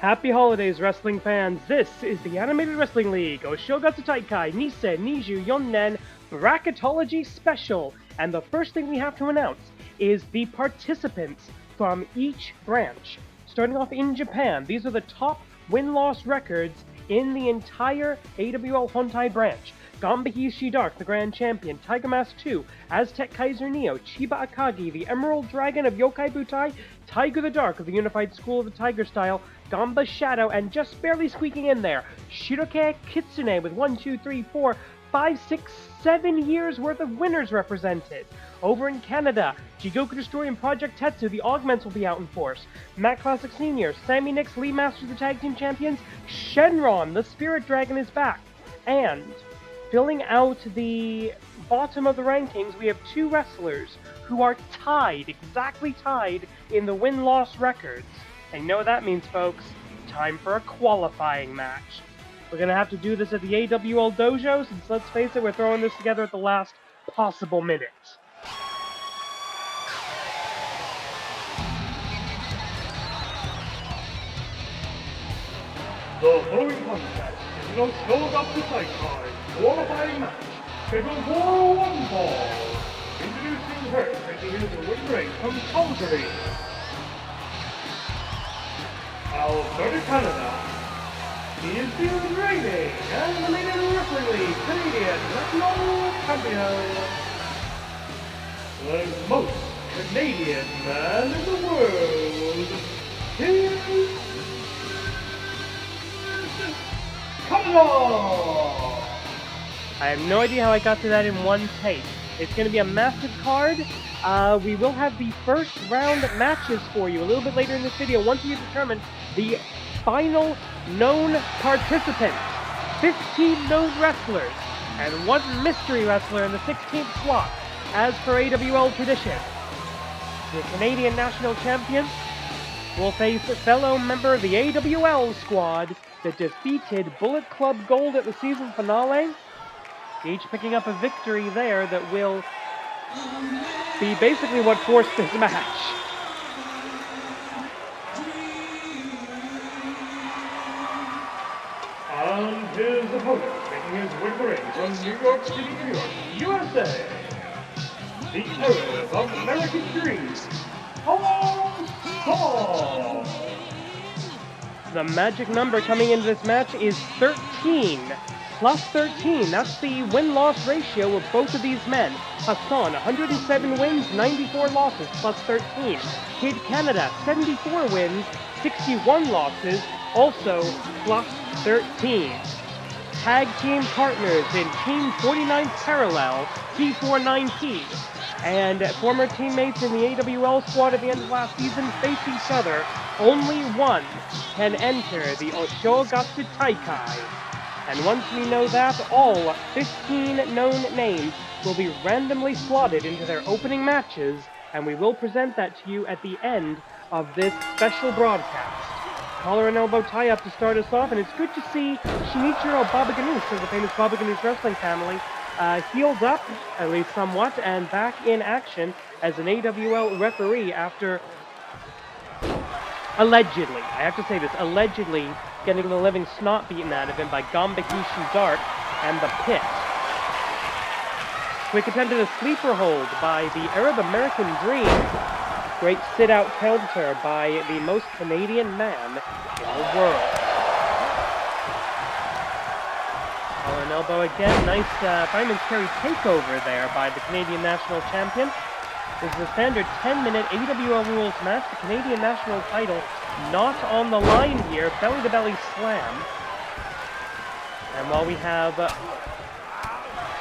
Happy holidays, wrestling fans! This is the Animated Wrestling League, Oshogatsu Taikai Nise Niju Yonnen Bracketology Special. And the first thing we have to announce is the participants from each branch. Starting off in Japan, these are the top win-loss records in the entire AWL Hontai branch. Gambahi Shidark, the Grand Champion, Tiger Mask 2, Aztec Kaiser Neo, Chiba Akagi, the Emerald Dragon of Yokai Butai, Tiger the Dark of the Unified School of the Tiger Style, Gamba Shadow, and just barely squeaking in there, Shiroke Kitsune with 7 years worth of winners represented. Over in Canada, Jigoku Destroy and Project Tetsu, the Augments will be out in force. Matt Classic Senior, Sammy Nix, Lee Masters, the Tag Team Champions, Shenron, the Spirit Dragon is back. And filling out the bottom of the rankings, we have two wrestlers who are exactly tied in the win-loss records. And you know what that means, folks? Time for a qualifying match. We're going to have to do this at the AWL Dojo, since let's face it, we're throwing this together at the last possible minute. The following contest is an Oshogatsu Taikai qualifying match scheduled for one fall. Introducing her, making his win rate from Calgary, Alberta, Canada. He is the reigning Animated Wrestling League Canadian National Champion. The most Canadian man in the world. Here's Canada! I have no idea how I got to that in one take. It's going to be a massive card. We will have the first round matches for you a little bit later in this video once we have determined the final known participants. 15 known wrestlers and one mystery wrestler in the 16th slot, as per AWL tradition. The Canadian National Champion will face a fellow member of the AWL squad that defeated Bullet Club Gold at the season finale. Each picking up a victory there that will be basically what forced this match. And his opponent, making his way to the ring from New York City, New York, USA, the Arab of American Dreams, Paul. The magic number coming into this match is 13. Plus 13, that's the win-loss ratio of both of these men. Hassan, 107 wins, 94 losses, plus 13. Kid Canada, 74 wins, 61 losses, also plus 13. Tag team partners in Team 49 Parallel, T49T, and former teammates in the AWL squad at the end of last season face each other. Only one can enter the Oshogatsu Taikai. And once we know that, all 15 known names will be randomly slotted into their opening matches, and we will present that to you at the end of this special broadcast. Collar and elbow tie-up to start us off, and it's good to see Shinichiro Baba Ganoush of the famous Baba Ganoush wrestling family healed up, at least somewhat, and back in action as an AWL referee after allegedly, I have to say this, allegedly getting the living snot beaten out of him by Gambahi Shidark and the Pit. Quick attempt at a sleeper hold by the Arab American Dream. Great sit-out counter by the most Canadian man in the world. Collar and elbow again. Nice fireman's carry takeover there by the Canadian National Champion. This is a standard 10-minute AWL rules match. The Canadian National title not on the line here. Belly-to-belly slam. And while we have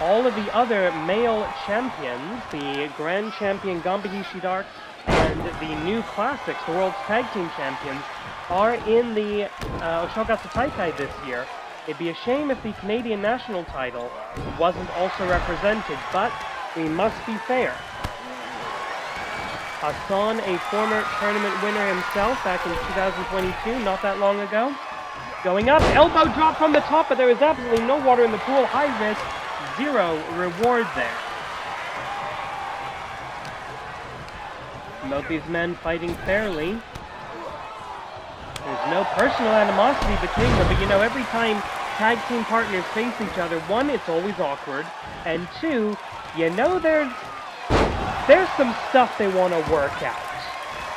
all of the other male champions, the Grand Champion Gambahi Shidark and the new classics, the World's Tag Team Champions, are in the Oshogatsu Taikai this year. It'd be a shame if the Canadian National title wasn't also represented, but we must be fair. Hassan, a former tournament winner himself back in 2022, not that long ago. Going up, elbow drop from the top, but there is absolutely no water in the pool. High risk, zero reward there. Both these men fighting fairly. There's no personal animosity between them, but you know, every time tag team partners face each other, one, it's always awkward, and two, you know, there's some stuff they want to work out.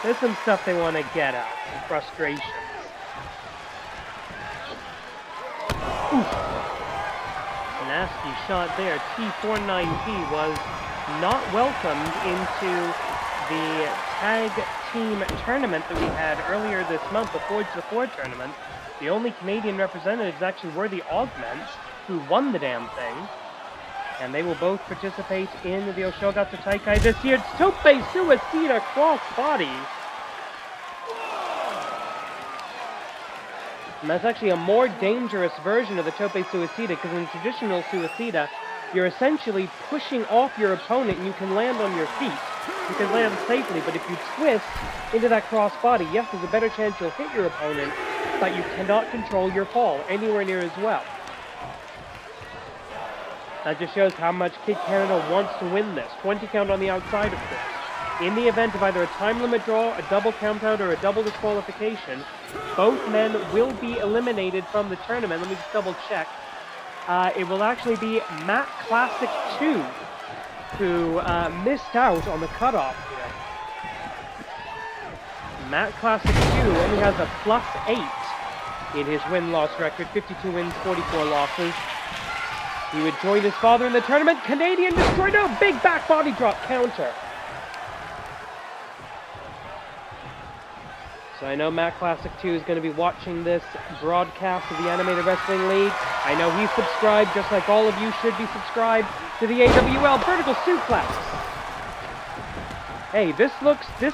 There's some stuff they want to get out, some frustrations. Oof. Nasty shot there. T49P was not welcomed into the tag team tournament that we had earlier this month, the Forge the 4 tournament. The only Canadian representatives actually were the Augments, who won the damn thing. And they will both participate in the Oshogatsu Taikai this year. It's Tope Suicida cross body. And that's actually a more dangerous version of the Tope Suicida, because in traditional Suicida, you're essentially pushing off your opponent and you can land on your feet. You can land safely, but if you twist into that cross body, yes, there's a better chance you'll hit your opponent, but you cannot control your fall anywhere near as well. That just shows how much Kid Canada wants to win this. 20 count on the outside, of course. In the event of either a time limit draw, a double countout, or a double disqualification, both men will be eliminated from the tournament. Let me just double check. It will actually be Matt Classic 2 who missed out on the cutoff here. Matt Classic 2 only has a +8 in his win-loss record, 52 wins, 44 losses. He would join his father in the tournament. Canadian Destroyer, no, big back body drop counter. So I know Matt Classic 2 is going to be watching this broadcast of the Animated Wrestling League. I know he's subscribed, just like all of you should be subscribed to the AWL Vertical Suplex. Hey, this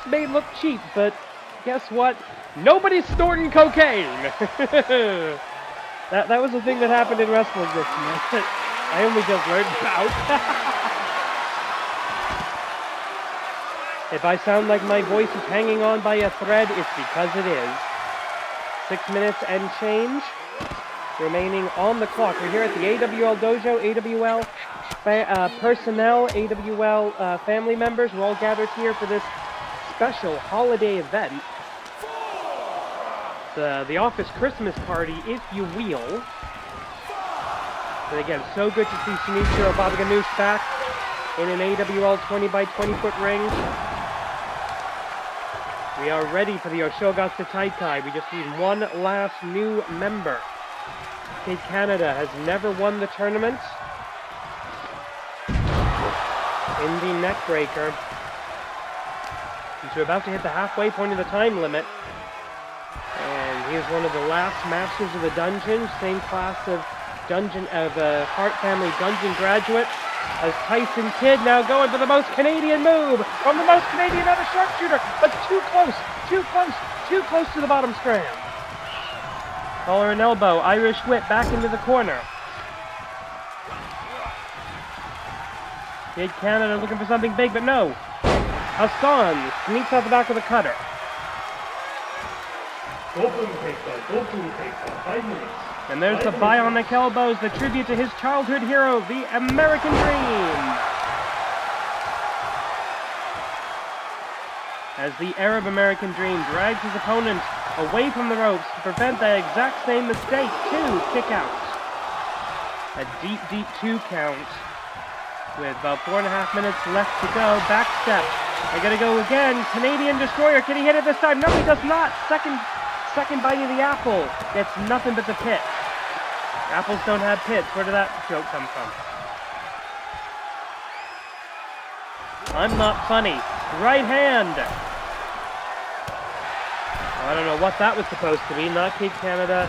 may look cheap, but guess what? Nobody's snorting cocaine. That was the thing that happened in wrestling this month. I only just learned about. If I sound like my voice is hanging on by a thread, it's because it is. 6 minutes and change remaining on the clock. We're here at the AWL Dojo, AWL personnel, AWL family members. We're all gathered here for this special holiday event. The office Christmas party, if you will. And again, so good to see Shinichiro Baba Ganoush back in an AWL 20 by 20 foot ring. We are ready for the Oshogatsu Taikai. We just need one last new member. Kid Canada has never won the tournament. In the neckbreaker. We're about to hit the halfway point of the time limit. And he is one of the last masters of the dungeon, same class of Hart Family Dungeon graduate as Tyson Kidd now going for the most Canadian move from the most Canadian other sharpshooter, but too close to the bottom strand. Collar and elbow, Irish whip back into the corner. Kid Canada looking for something big, but no. Hassan sneaks out the back of the cutter. And there's the bionic elbows, the tribute to his childhood hero, the American Dream. As the Arab American Dream drags his opponent away from the ropes to prevent the exact same mistake. 2 kick outs. A deep 2 count with about 4.5 minutes left to go. Back step. I gotta go again. Canadian Destroyer. Can he hit it this time? No, he does not. Second bite of the apple. Gets nothing but the pit. Apples don't have pits. Where did that joke come from? I'm not funny. Right hand. I don't know what that was supposed to be. Not Kid Canada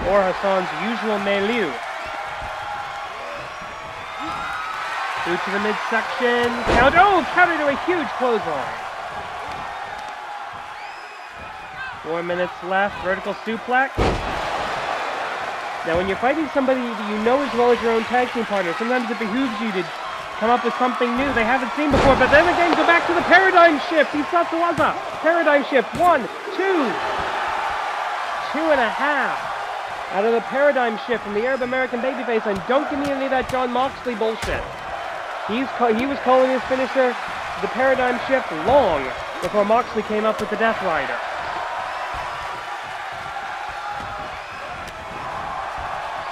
or Hassan's usual milieu. Through to the midsection. Count. Oh, counter to a huge clothesline. 4 minutes left. Vertical suplex. Now, when you're fighting somebody that you know as well as your own tag team partner, sometimes it behooves you to come up with something new they haven't seen before. But then again, go back to the paradigm shift. Isatsuwaza. Paradigm shift. 1, 2. 2.5. Out of the paradigm shift from the Arab American babyface. And don't give me any of that John Moxley bullshit. He was calling his finisher the paradigm shift long before Moxley came up with the Death Rider.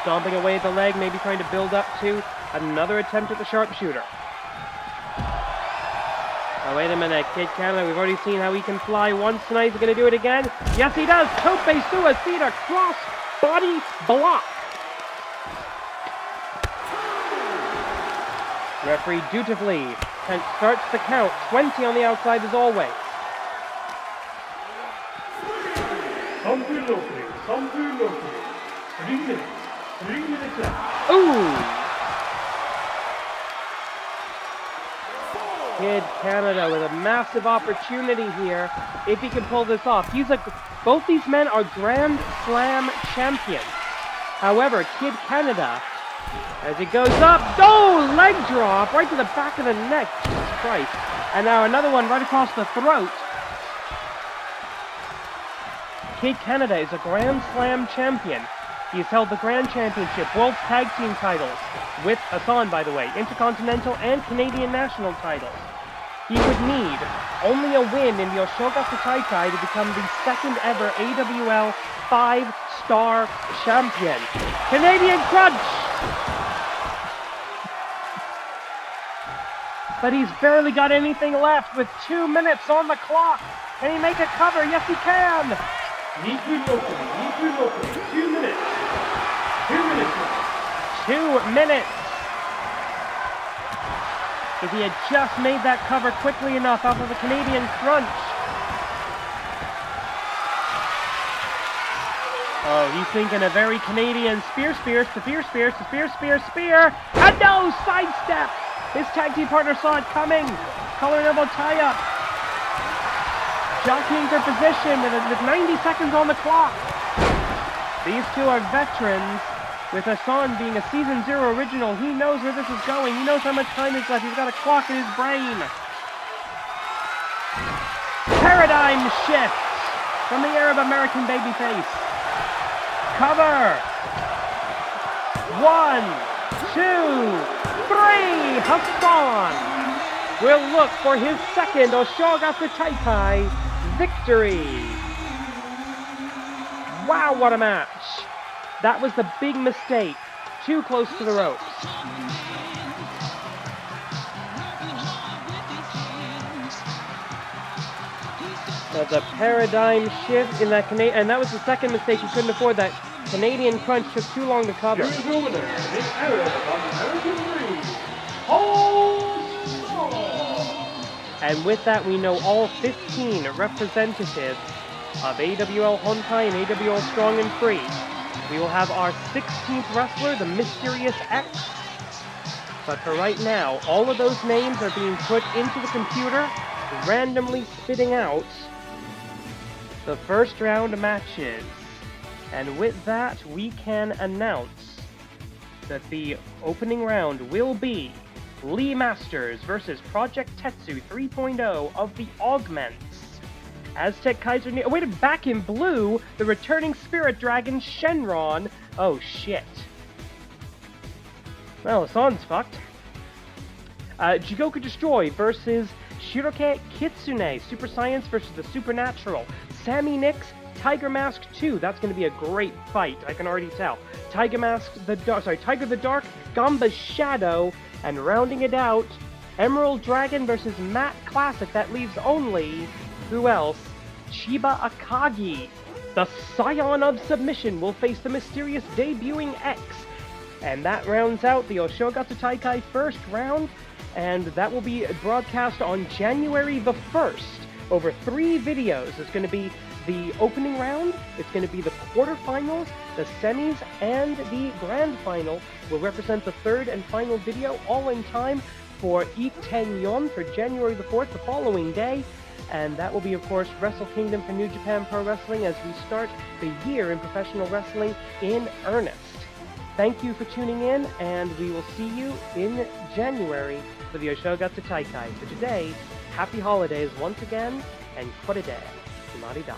stomping away at the leg, maybe trying to build up to another attempt at the sharpshooter. Oh, wait a minute, Kid Canada, we've already seen how he can fly once tonight. Is he going to do it again? Yes, he does! Tope suicida, cross body block. Referee dutifully starts the count. 20 on the outside as always. Something locally. 3 minutes left. Ooh! Kid Canada with a massive opportunity here if he can pull this off. Both these men are Grand Slam champions. However, Kid Canada, as he goes up, leg drop right to the back of the neck. Jesus Christ. And now another one right across the throat. Kid Canada is a Grand Slam champion. He's held the Grand Championship, World Tag Team titles, with Hassan, by the way, Intercontinental and Canadian National titles. He would need only a win in the Oshogatsu Taikai to become the second ever AWL 5-star champion. Canadian Crunch! But he's barely got anything left with 2 minutes on the clock. Can he make a cover? Yes, he can! Need to locally. 2 minutes. 2 minutes. 2 minutes. If he had just made that cover quickly enough off of the Canadian Crunch. Oh, he's thinking a very Canadian spear, and no, sidestep! His tag team partner saw it coming. Collar and elbow tie-up. Jockeying for position with 90 seconds on the clock. These two are veterans. With Hassan being a Season 0 original, he knows where this is going. He knows how much time is left. He's got a clock in his brain. Paradigm shift from the Arab American babyface. Cover. 1, 2, 3. Hassan will look for his second Oshogatsu Taikai victory. Wow, what a match. That was the big mistake. Too close to the ropes. That's a paradigm shift in that Canadian, and that was the second mistake. He couldn't afford that. Canadian Crunch took too long to cover. Here's the winner, the Arab American League. And with that, we know all 15 representatives of AWL Honkai and AWL Strong and Free. We will have our 16th wrestler, the Mysterious X. But for right now, all of those names are being put into the computer, randomly spitting out the first round matches. And with that, we can announce that the opening round will be Lee Masters versus Project Tetsu 3.0 of the Augments. Aztec Kaiser... wait, back in blue, the returning Spirit Dragon Shenron. Oh, shit. Well, Hassan's fucked. Jigoku Destroy versus Shiroke Kitsune. Super Science versus the Supernatural. Sammy Nix, Tiger Mask 2. That's going to be a great fight, I can already tell. Tiger the Dark, Gamba Shadow, and rounding it out, Emerald Dragon versus Matt Classic. That leaves only... who else? Chiba Akagi. The Scion of Submission will face the mysterious debuting X. And that rounds out the Oshogatsu Taikai first round. And that will be broadcast on January the 1st. Over 3 videos. It's going to be the opening round. It's going to be the quarterfinals, the semis, and the grand final will represent the third and final video, all in time for Itenyon for January the 4th, the following day. And that will be, of course, Wrestle Kingdom for New Japan Pro Wrestling as we start the year in professional wrestling in earnest. Thank you for tuning in, and we will see you in January for the Oshogatsu Taikai. For today, happy holidays once again, and korede, Kumarida.